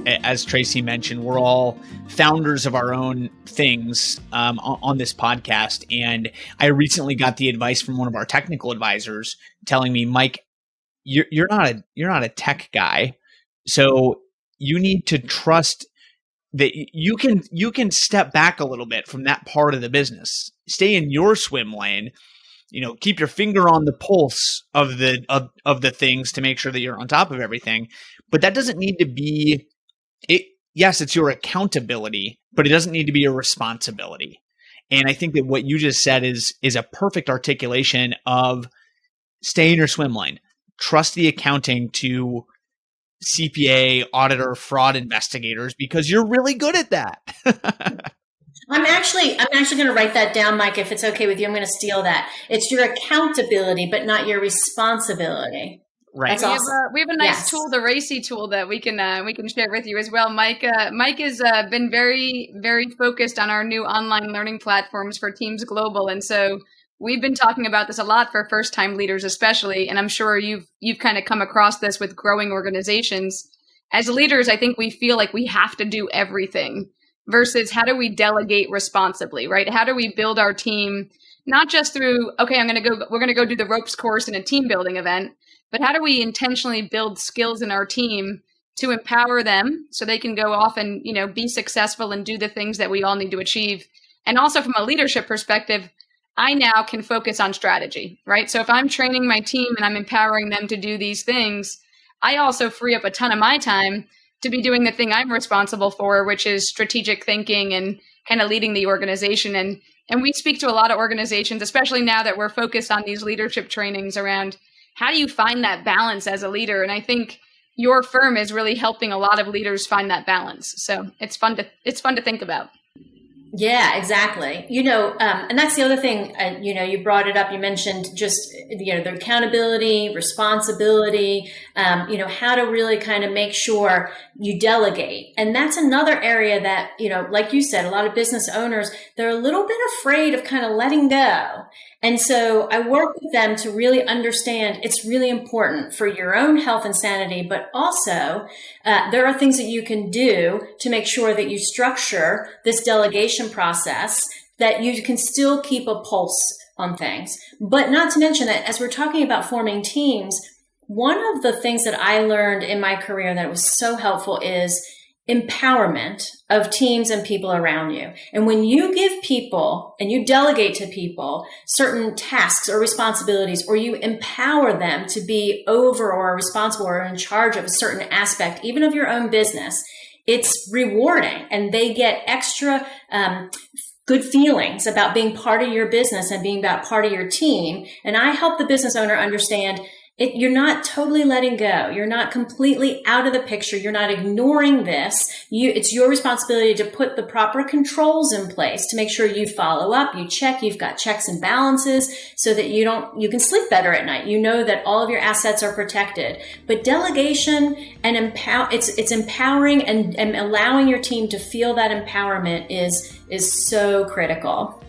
as Tracy mentioned, we're all founders of our own things on this podcast. And I recently got the advice from one of our technical advisors telling me, Mike, you're not a tech guy, so you need to trust that you can step back a little bit from that part of the business, stay in your swim lane, keep your finger on the pulse of the things to make sure that you're on top of everything. But that doesn't need to be it. Yes, it's your accountability, but it doesn't need to be your responsibility. And I think that what you just said is a perfect articulation of stay in your swim lane. Trust the accounting to CPA, auditor, fraud investigators, because you're really good at that. I'm actually going to write that down, Mike, if it's okay with you. I'm going to steal that. It's your accountability, but not your responsibility. Right. That's awesome. We have a nice tool, the Racy tool, that we can share with you as well. Mike has been very, very focused on our new online learning platforms for teams global, and so we've been talking about this a lot for first-time leaders, especially, and I'm sure you've kind of come across this with growing organizations. As leaders, I think we feel like we have to do everything versus how do we delegate responsibly, right? How do we build our team, not just through, okay, we're going to go do the ropes course in a team building event, but how do we intentionally build skills in our team to empower them so they can go off and, be successful and do the things that we all need to achieve. And also from a leadership perspective, I now can focus on strategy, right? So if I'm training my team and I'm empowering them to do these things, I also free up a ton of my time to be doing the thing I'm responsible for, which is strategic thinking and kind of leading the organization. And we speak to a lot of organizations, especially now that we're focused on these leadership trainings around how do you find that balance as a leader? And I think your firm is really helping a lot of leaders find that balance. So it's fun to think about. Yeah, exactly. And that's the other thing, you brought it up. You mentioned just, the accountability, responsibility, how to really kind of make sure you delegate. And that's another area that, like you said, a lot of business owners, they're a little bit afraid of kind of letting go. And so I work with them to really understand it's really important for your own health and sanity, but also there are things that you can do to make sure that you structure this delegation process, that you can still keep a pulse on things. But not to mention that as we're talking about forming teams, one of the things that I learned in my career that was so helpful is empowerment of teams and people around you. And when you give people and you delegate to people certain tasks or responsibilities, or you empower them to be over or responsible or in charge of a certain aspect, even of your own business, it's rewarding and they get extra good feelings about being part of your business and being about part of your team. And I help the business owner understand you're not totally letting go. You're not completely out of the picture. You're not ignoring this. It's your responsibility to put the proper controls in place to make sure you follow up, you check, you've got checks and balances so that you can sleep better at night. You know that all of your assets are protected. But delegation and it's empowering and allowing your team to feel that empowerment is so critical.